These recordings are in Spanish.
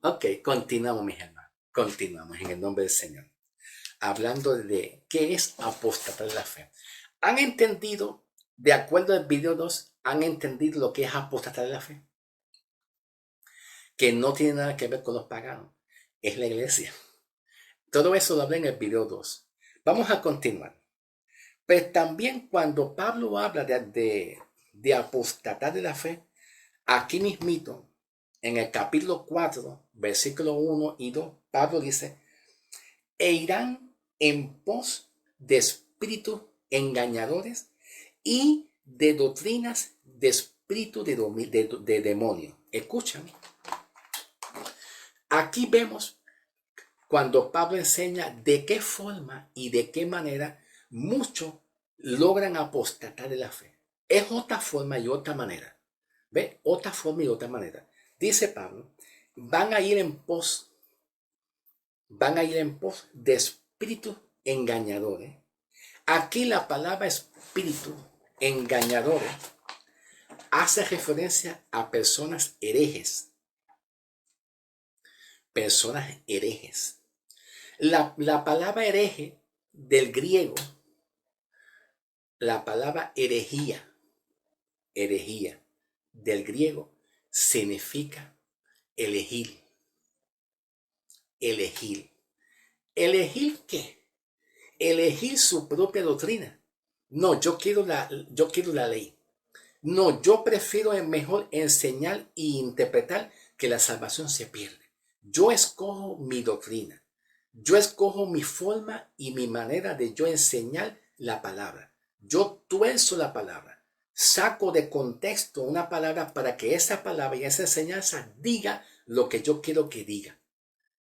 Ok, continuamos, mis hermanos. Continuamos en el nombre del Señor. Hablando de qué es apostatar de la fe. ¿Han entendido, de acuerdo al video 2, han entendido lo que es apostatar de la fe? Que no tiene nada que ver con los paganos. Es la iglesia. Todo eso lo hablé en el video 2. Vamos a continuar. Pero también cuando Pablo habla de apostatar de la fe, aquí mismito, en el capítulo 4, versículo 1 y 2, Pablo dice, e irán en pos de espíritus engañadores y de doctrinas de espíritu de demonio. Escuchan, aquí vemos cuando Pablo enseña de qué forma y de qué manera muchos logran apostatar de la fe. Es otra forma y otra manera. ¿Ve? Otra forma y otra manera. Dice Pablo, van a ir en pos de espíritus engañadores. Aquí la palabra espíritu engañadores hace referencia a personas herejes. Personas herejes. La palabra hereje del griego, la palabra herejía del griego significa elegir. Elegir. ¿Elegir qué? Elegir su propia doctrina. No, yo quiero la ley. No, yo prefiero mejor enseñar e interpretar que la salvación se pierde. Yo escojo mi doctrina. Yo escojo mi forma y mi manera de yo enseñar la palabra. Yo tuerzo la palabra. Saco de contexto una palabra para que esa palabra y esa enseñanza diga lo que yo quiero que diga.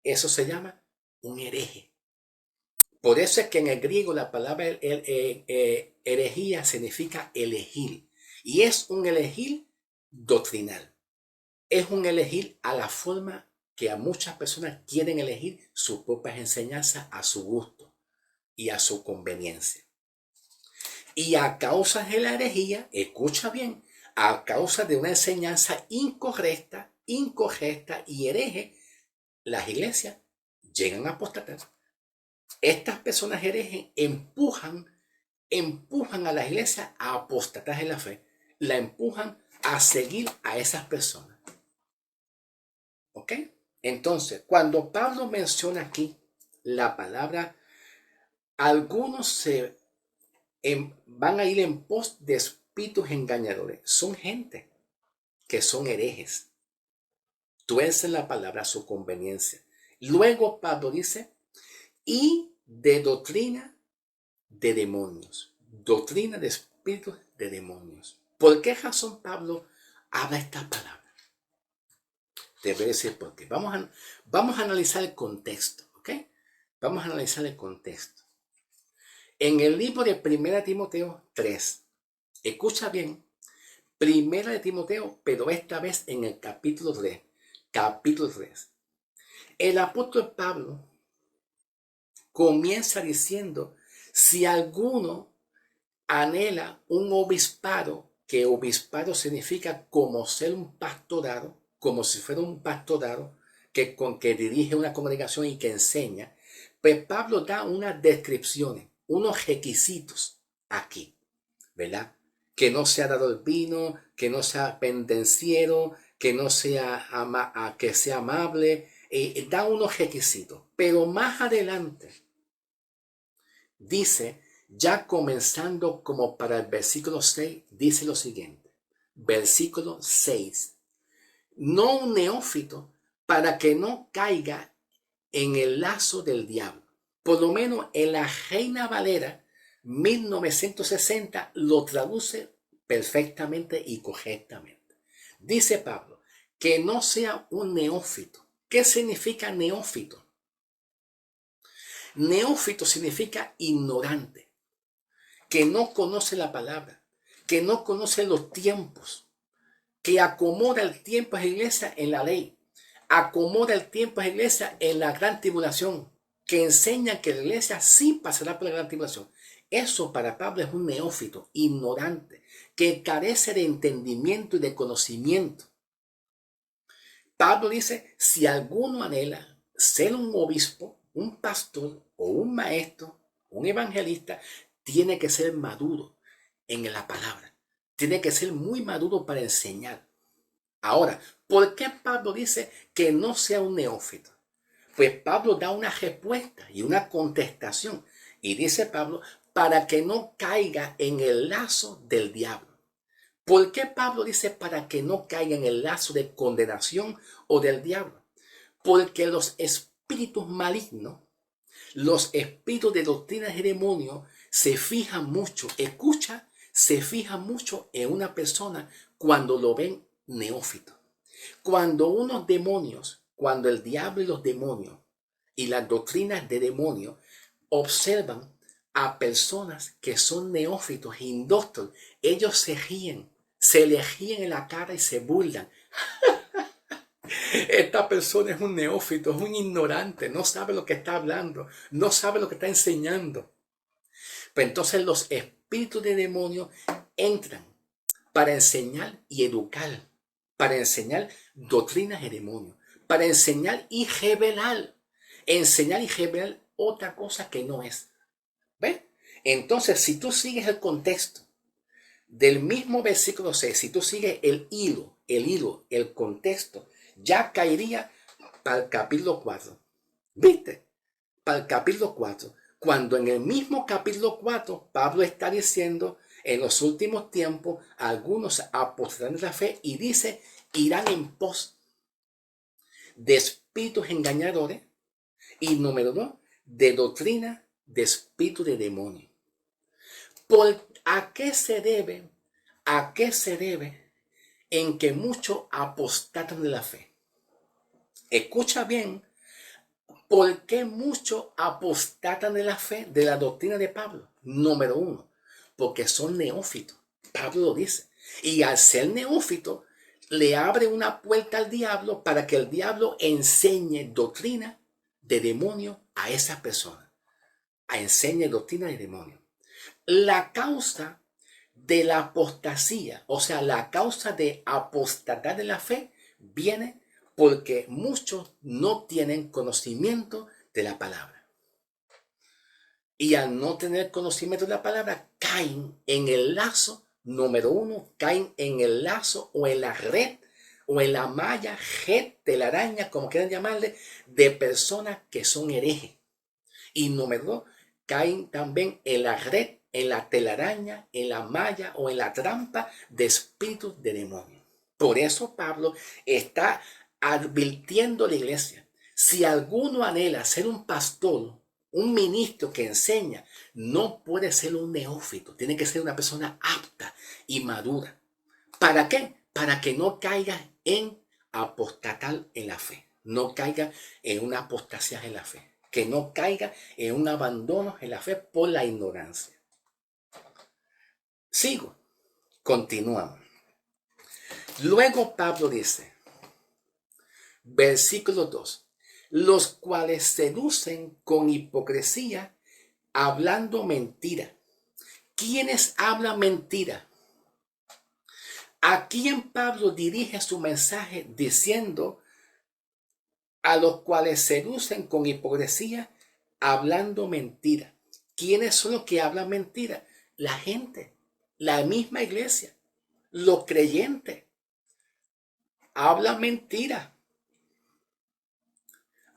Eso se llama un hereje. Por eso es que en el griego la palabra herejía significa elegir. Y es un elegir doctrinal. Es un elegir a la forma que a muchas personas quieren elegir sus propias enseñanzas a su gusto y a su conveniencia. Y a causa de la herejía, escucha bien, a causa de una enseñanza incorrecta y hereje, las iglesias llegan a apostatar. Estas personas herejes empujan a la iglesia a apostatar en la fe. La empujan a seguir a esas personas. ¿Ok? Entonces, cuando Pablo menciona aquí la palabra, algunos van a ir en pos de espíritus engañadores. Son gente que son herejes. Tuercen la palabra a su conveniencia. Luego Pablo dice, y de doctrina de demonios. Doctrina de espíritus de demonios. ¿Por qué razón Pablo habla esta palabra? Te voy a decir por qué. Vamos a analizar el contexto, ¿ok? Vamos a analizar el contexto. En el libro de 1 Timoteo 3, escucha bien, 1 Timoteo, pero esta vez en el capítulo 3. Capítulo 3. El apóstol Pablo comienza diciendo, si alguno anhela un obispado, que obispado significa como ser un pastorado, como si fuera un pastorado que dirige una congregación y que enseña, pues Pablo da unas descripciones, unos requisitos aquí, ¿verdad? Que no sea dado el vino, que no sea pendenciero, que no sea que sea amable, da unos requisitos. Pero más adelante dice, ya comenzando como para el versículo 6, dice lo siguiente. Versículo 6. No un neófito para que no caiga en el lazo del diablo. Por lo menos en la Reina Valera 1960 lo traduce perfectamente y correctamente. Dice Pablo, que no sea un neófito. ¿Qué significa neófito? Neófito significa ignorante, que no conoce la palabra, que no conoce los tiempos, que acomoda el tiempo de la iglesia en la ley, acomoda el tiempo de la iglesia en la gran tribulación, que enseña que la iglesia sí pasará por la gran tribulación. Eso para Pablo es un neófito, ignorante, que carece de entendimiento y de conocimiento. Pablo dice, si alguno anhela ser un obispo, un pastor o un maestro, un evangelista, tiene que ser maduro en la palabra. Tiene que ser muy maduro para enseñar. Ahora, ¿por qué Pablo dice que no sea un neófito? Pues Pablo da una respuesta y una contestación. Y dice Pablo, para que no caiga en el lazo del diablo. ¿Por qué Pablo dice para que no caiga en el lazo de condenación o del diablo? Porque los espíritus malignos, los espíritus de doctrinas y demonios se fijan mucho, se fijan mucho en una persona cuando lo ven neófito. Cuando unos demonios, cuando el diablo y los demonios y las doctrinas de demonios observan a personas que son neófitos, indoctos, ellos se les ríen en la cara y se burlan. Esta persona es un neófito, es un ignorante, no sabe lo que está hablando, no sabe lo que está enseñando. Pues entonces los espíritus de demonios entran para enseñar y educar, para enseñar doctrinas de demonios, para enseñar y revelar otra cosa que no es. ¿Ves? Entonces, si tú sigues el contexto del mismo versículo 6, si tú sigues el contexto, ya caería para el capítulo 4. ¿Viste? Para el capítulo 4. Cuando en el mismo capítulo 4, Pablo está diciendo, en los últimos tiempos, algunos apostarán de la fe y dice, irán en pos de espíritus engañadores y número 2, de doctrina de espíritu de demonio. ¿A qué se debe? ¿A qué se debe en que muchos apostatan de la fe? Escucha bien, ¿por qué muchos apostatan de la fe, de la doctrina de Pablo? Número 1, porque son neófitos. Pablo lo dice. Y al ser neófito, le abre una puerta al diablo para que el diablo enseñe doctrina de demonio a esa persona. Enseñe doctrina de demonio. La causa de la apostasía, o sea, la causa de apostatar de la fe, viene porque muchos no tienen conocimiento de la palabra. Y al no tener conocimiento de la palabra, caen en el lazo, número 1, caen en el lazo o en la red o en la malla, red, telaraña, como quieran llamarle, de personas que son herejes. Y número 2, caen también en la red, en la telaraña, en la malla o en la trampa de espíritus de demonios. Por eso Pablo está advirtiendo a la iglesia. Si alguno anhela ser un pastor, un ministro que enseña, no puede ser un neófito. Tiene que ser una persona apta y madura. ¿Para qué? Para que no caiga en apostatar en la fe. No caiga en una apostasía en la fe. Que no caiga en un abandono en la fe por la ignorancia. Sigo. Continuamos. Luego Pablo dice, versículo 2, los cuales seducen con hipocresía, hablando mentira. ¿Quiénes hablan mentira? ¿A quién Pablo dirige su mensaje diciendo a los cuales seducen con hipocresía, hablando mentira? ¿Quiénes son los que hablan mentira? La gente, la misma iglesia, los creyentes. Habla mentira.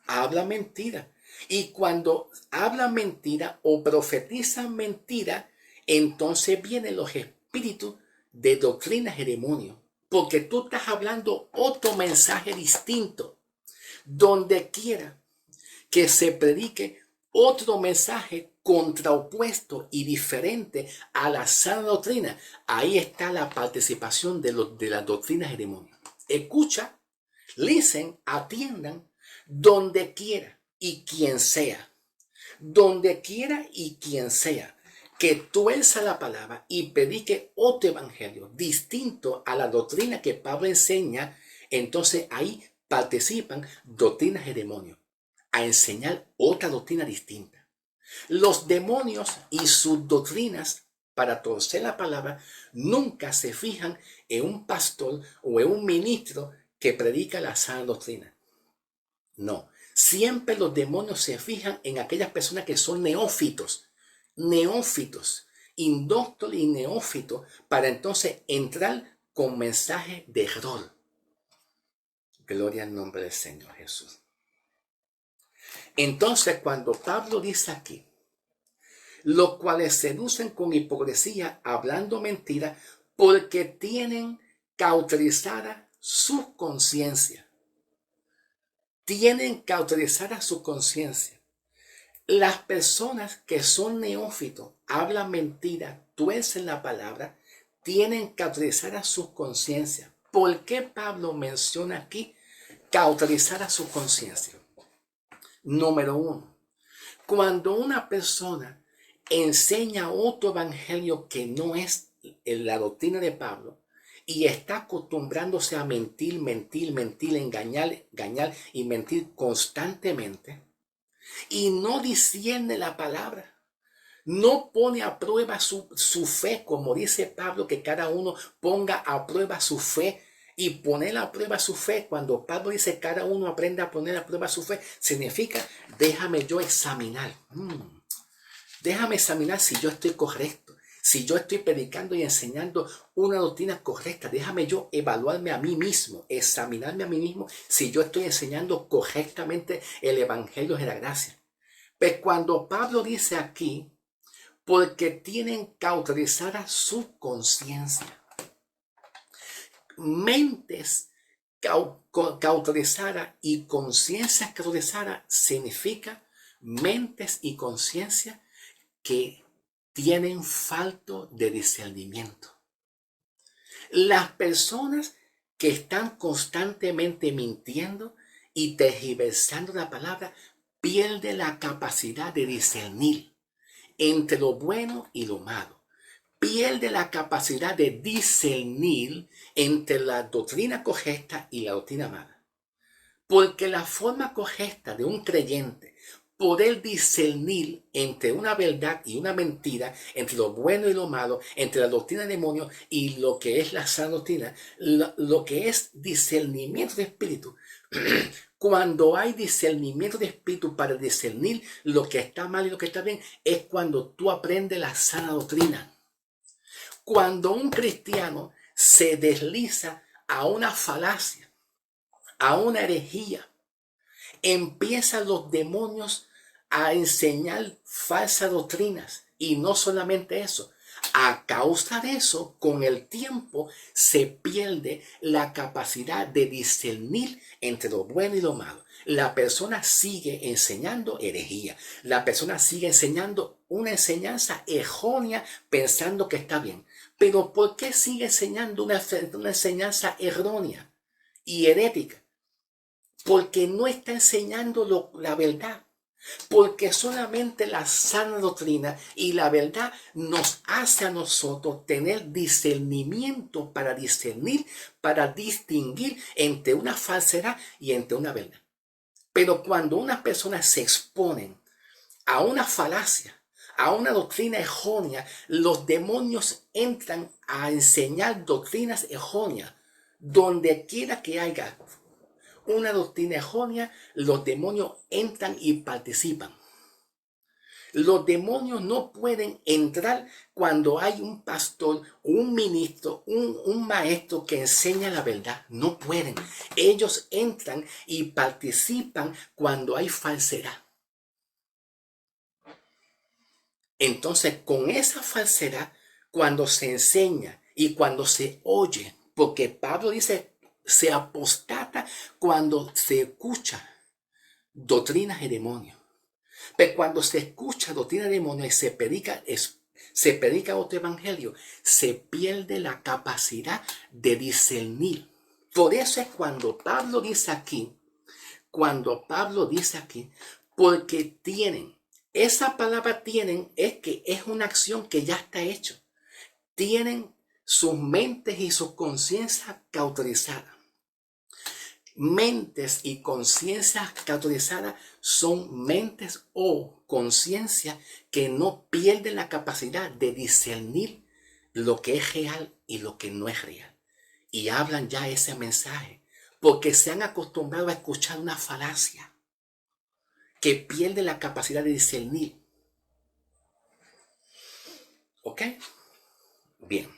Habla mentira. Y cuando habla mentira o profetizan mentira, entonces vienen los espíritus de doctrinas y demonios. Porque tú estás hablando otro mensaje distinto. Donde quiera que se predique otro mensaje contraopuesto y diferente a la sana doctrina, ahí está la participación de las doctrinas y demonios. Escucha, listen, atiendan, donde quiera y quien sea, donde quiera y quien sea, que tuerza la palabra y predique otro evangelio distinto a la doctrina que Pablo enseña, entonces ahí participan doctrinas de demonios, a enseñar otra doctrina distinta. Los demonios y sus doctrinas para torcer la palabra nunca se fijan en un pastor o en un ministro que predica la sana doctrina. No, siempre los demonios se fijan en aquellas personas que son neófitos, indóctos y neófitos, para entonces entrar con mensajes de error. Gloria al nombre del Señor Jesús. Entonces, cuando Pablo dice aquí, los cuales seducen con hipocresía, hablando mentira, porque tienen cauterizada su conciencia. Tienen cauterizada su conciencia. Las personas que son neófitos, hablan mentira, tuercen la palabra, tienen cauterizada su conciencia. ¿Por qué Pablo menciona aquí cauterizada su conciencia? Número 1. Cuando una persona enseña otro evangelio que no es la doctrina de Pablo y está acostumbrándose a mentir, engañar y mentir constantemente y no discierne la palabra, no pone a prueba su fe, como dice Pablo, que cada uno ponga a prueba su fe. Y poner a prueba su fe, cuando Pablo dice cada uno aprende a poner a prueba su fe, significa déjame yo examinar. Déjame examinar si yo estoy correcto, si yo estoy predicando y enseñando una doctrina correcta. Déjame yo evaluarme a mí mismo, examinarme a mí mismo si yo estoy enseñando correctamente el evangelio de la gracia. Pues cuando Pablo dice aquí, porque tienen cauterizada su conciencia. Mentes cauterizadas y conciencias cauterizadas significa mentes y conciencia que tienen falto de discernimiento. Las personas que están constantemente mintiendo y tergiversando la palabra pierden la capacidad de discernir entre lo bueno y lo malo. Pierde la capacidad de discernir entre la doctrina correcta y la doctrina mala. Porque la forma correcta de un creyente poder discernir entre una verdad y una mentira, entre lo bueno y lo malo, entre la doctrina del demonio y lo que es la sana doctrina, lo que es discernimiento de espíritu. Cuando hay discernimiento de espíritu para discernir lo que está mal y lo que está bien, es cuando tú aprendes la sana doctrina. Cuando un cristiano se desliza a una falacia, a una herejía, empiezan los demonios a enseñar falsas doctrinas. Y no solamente eso, a causa de eso, con el tiempo se pierde la capacidad de discernir entre lo bueno y lo malo. La persona sigue enseñando herejía. La persona sigue enseñando una enseñanza errónea pensando que está bien. Pero ¿por qué sigue enseñando una enseñanza errónea y herética? Porque no está enseñando la verdad. Porque solamente la sana doctrina y la verdad nos hace a nosotros tener discernimiento para discernir, para distinguir entre una falsedad y entre una verdad. Pero cuando unas personas se exponen a una falacia, a una doctrina errónea, los demonios entran a enseñar doctrinas erróneas. Donde quiera que haya una doctrina errónea, los demonios entran y participan. Los demonios no pueden entrar cuando hay un pastor, un ministro, un maestro que enseña la verdad. No pueden. Ellos entran y participan cuando hay falsedad. Entonces, con esa falsedad, cuando se enseña y cuando se oye, porque Pablo dice, se apostata cuando se escucha doctrinas de demonios. Pero cuando se escucha doctrina de demonios y se predica otro evangelio, se pierde la capacidad de discernir. Por eso es cuando Pablo dice aquí, porque tienen, esa palabra tienen es que es una acción que ya está hecha. Tienen sus mentes y sus conciencias cauterizadas. Mentes y conciencias cauterizadas son mentes o conciencias que no pierden la capacidad de discernir lo que es real y lo que no es real. Y hablan ya ese mensaje porque se han acostumbrado a escuchar una falacia que pierde la capacidad de discernir. ¿Ok? Bien.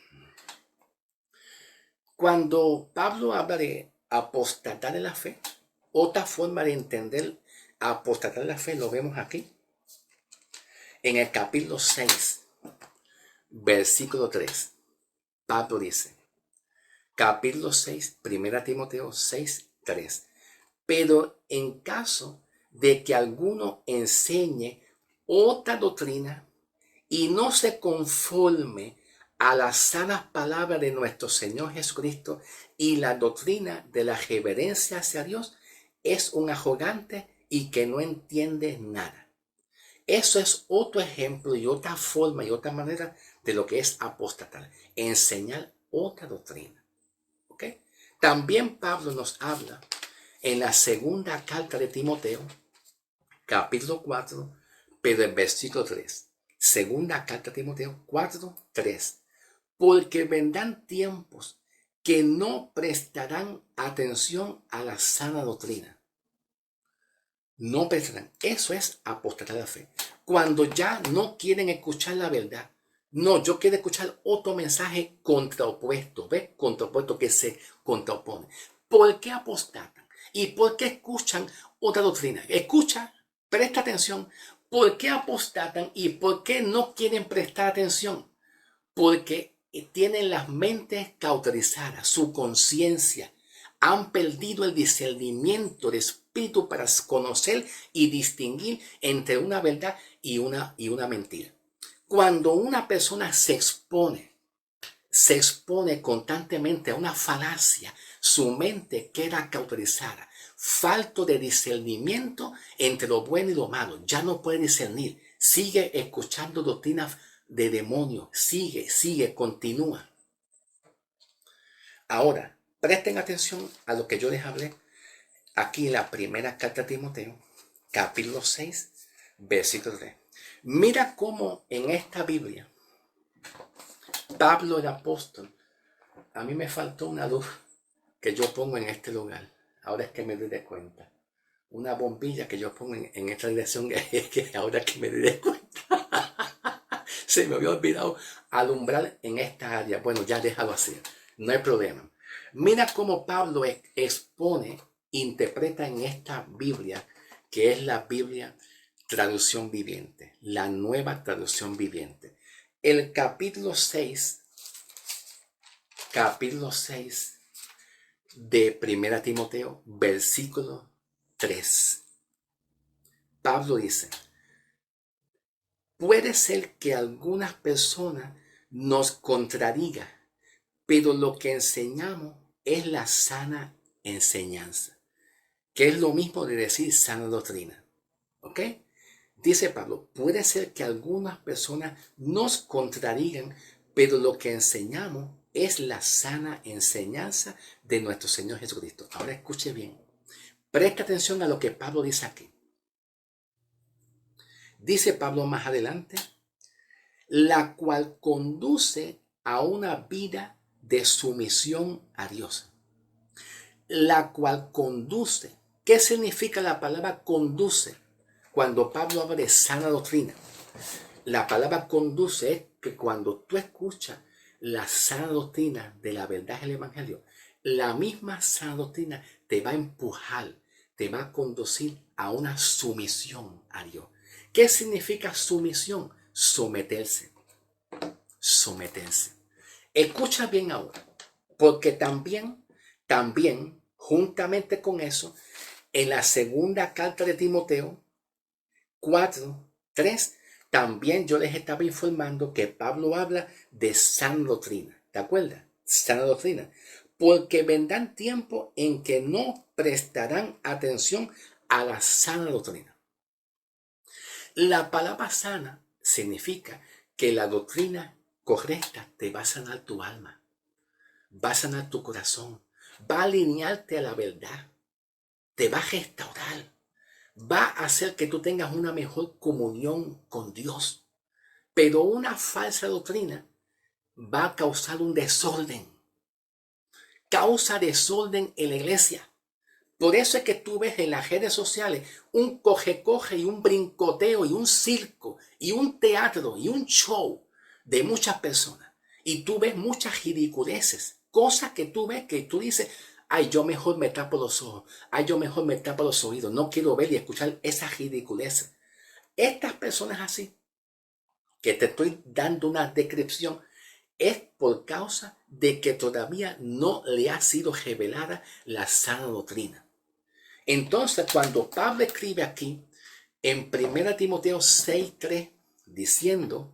Cuando Pablo habla de apostatar en la fe, otra forma de entender apostatar en la fe lo vemos aquí, en el capítulo 6, versículo 3. Pablo dice, capítulo 6, 1 Timoteo 6, 3. Pero en caso de que alguno enseñe otra doctrina y no se conforme a las sanas palabras de nuestro Señor Jesucristo y la doctrina de la reverencia hacia Dios, es un arrogante y que no entiende nada. Eso es otro ejemplo y otra forma y otra manera de lo que es apostatar, enseñar otra doctrina. ¿Ok? También Pablo nos habla en la segunda carta de Timoteo, capítulo 4, pero en versículo 3. Segunda carta de Timoteo 4, 3. Porque vendrán tiempos que no prestarán atención a la sana doctrina. No prestarán. Eso es apostatar la fe. Cuando ya no quieren escuchar la verdad. No, yo quiero escuchar otro mensaje contraopuesto. ¿Ves? Contraopuesto que se contrapone. ¿Por qué apostatan? ¿Y por qué escuchan otra doctrina? Escucha, presta atención. ¿Por qué apostatan y por qué no quieren prestar atención? Porque tienen las mentes cauterizadas, su conciencia. Han perdido el discernimiento de espíritu para conocer y distinguir entre una verdad y una mentira. Cuando una persona se expone constantemente a una falacia, su mente queda cauterizada, falto de discernimiento entre lo bueno y lo malo, ya no puede discernir, sigue escuchando doctrinas de demonios, sigue, continúa. Ahora, presten atención a lo que yo les hablé aquí en la primera carta de Timoteo, capítulo 6, versículo 3. Mira cómo en esta Biblia, Pablo el apóstol, a mí me faltó una luz que yo pongo en este lugar. Ahora es que me doy de cuenta. Una bombilla que yo pongo en esta dirección, es que ahora que me doy de cuenta. Se me había olvidado alumbrar en esta área. Bueno, ya déjalo así. No hay problema. Mira cómo Pablo expone, interpreta en esta Biblia, que es la Biblia traducción viviente, la nueva traducción viviente. El capítulo 6 de 1 Timoteo, versículo 3. Pablo dice, puede ser que algunas personas nos contradigan, pero lo que enseñamos es la sana enseñanza, que es lo mismo de decir sana doctrina. ¿Ok? Dice Pablo, puede ser que algunas personas nos contradigan, pero lo que enseñamos es la sana enseñanza de nuestro Señor Jesucristo. Ahora escuche bien. Presta atención a lo que Pablo dice aquí. Dice Pablo más adelante, la cual conduce a una vida de sumisión a Dios. La cual conduce. ¿Qué significa la palabra conduce? Cuando Pablo habla de sana doctrina, la palabra conduce es que cuando tú escuchas la sana doctrina de la verdad del Evangelio, la misma sana doctrina te va a empujar, te va a conducir a una sumisión a Dios. ¿Qué significa sumisión? Someterse. Someterse. Escucha bien ahora, porque también, juntamente con eso, en la segunda carta de Timoteo 4, 3, también yo les estaba informando que Pablo habla de sana doctrina. ¿Te acuerdas? Sana doctrina. Porque vendrán tiempos en que no prestarán atención a la sana doctrina. La palabra sana significa que la doctrina correcta te va a sanar tu alma, va a sanar tu corazón, va a alinearte a la verdad, te va a restaurar, va a hacer que tú tengas una mejor comunión con Dios. Pero una falsa doctrina va a causar un desorden. Causa desorden en la iglesia. Por eso es que tú ves en las redes sociales un coge-coge y un brincoteo y un circo y un teatro y un show de muchas personas. Y tú ves muchas ridiculeces, cosas que tú ves que tú dices, ay, yo mejor me tapo los ojos, ay, yo mejor me tapo los oídos, no quiero ver y escuchar esas ridiculeces. Estas personas así, que te estoy dando una descripción, es por causa de que todavía no le ha sido revelada la sana doctrina. Entonces, cuando Pablo escribe aquí en 1 Timoteo 6:3, diciendo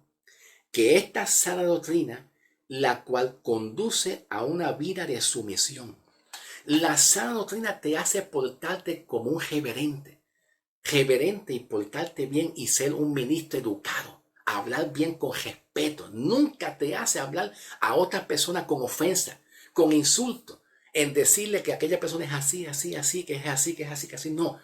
que esta sana doctrina, la cual conduce a una vida de sumisión. La sana doctrina te hace portarte como un reverente y portarte bien y ser un ministro educado, hablar bien con respeto. Nunca te hace hablar a otra persona con ofensa, con insulto, en decirle que aquella persona es así, así, así, que es así, que es así, que así. No.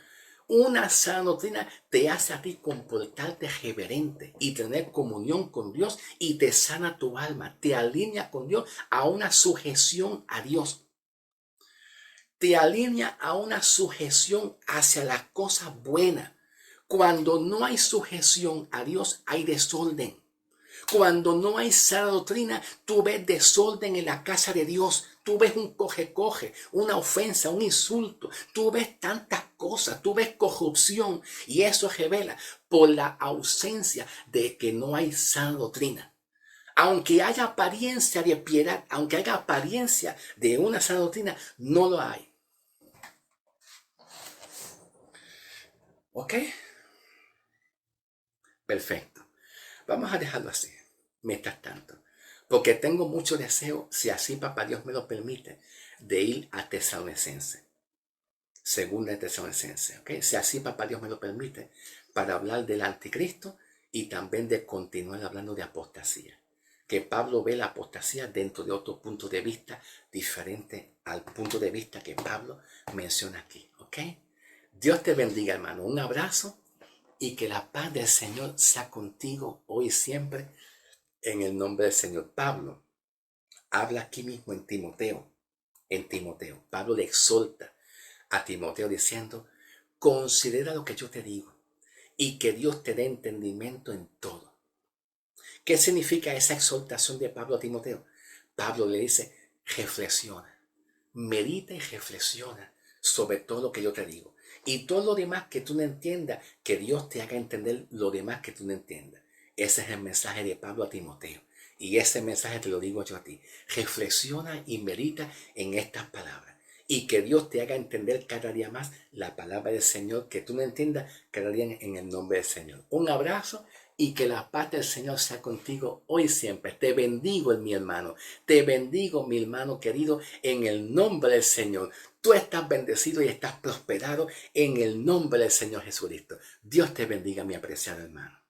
Una sana doctrina te hace a ti comportarte reverente y tener comunión con Dios y te sana tu alma, te alinea con Dios a una sujeción a Dios. Te alinea a una sujeción hacia las cosas buenas. Cuando no hay sujeción a Dios, hay desorden. Cuando no hay sana doctrina, tú ves desorden en la casa de Dios. Tú ves un coge-coge, una ofensa, un insulto. Tú ves tantas cosas, tú ves corrupción. Y eso revela por la ausencia de que no hay sana doctrina. Aunque haya apariencia de piedad, aunque haya apariencia de una sana doctrina, no lo hay. ¿Ok? Perfecto. Vamos a dejarlo así, mientras tanto. Porque tengo mucho deseo, si así Papá Dios me lo permite, de ir a Tesalonicense. Segunda de Tesalonicense, ¿ok? Si así Papá Dios me lo permite, para hablar del anticristo y también de continuar hablando de apostasía. Que Pablo ve la apostasía dentro de otro punto de vista diferente al punto de vista que Pablo menciona aquí, ¿ok? Dios te bendiga, hermano. Un abrazo y que la paz del Señor sea contigo hoy y siempre en el nombre del Señor. Pablo habla aquí mismo en Timoteo. Pablo le exhorta a Timoteo diciendo, considera lo que yo te digo y que Dios te dé entendimiento en todo. ¿Qué significa esa exhortación de Pablo a Timoteo? Pablo le dice, reflexiona, medita y reflexiona sobre todo lo que yo te digo. Y todo lo demás que tú no entiendas, que Dios te haga entender lo demás que tú no entiendas. Ese es el mensaje de Pablo a Timoteo. Y ese mensaje te lo digo yo a ti. Reflexiona y medita en estas palabras. Y que Dios te haga entender cada día más la palabra del Señor, que tú no entiendas cada día en el nombre del Señor. Un abrazo y que la paz del Señor sea contigo hoy y siempre. Te bendigo, mi hermano. Te bendigo, mi hermano querido, en el nombre del Señor. Tú estás bendecido y estás prosperado en el nombre del Señor Jesucristo. Dios te bendiga, mi apreciado hermano.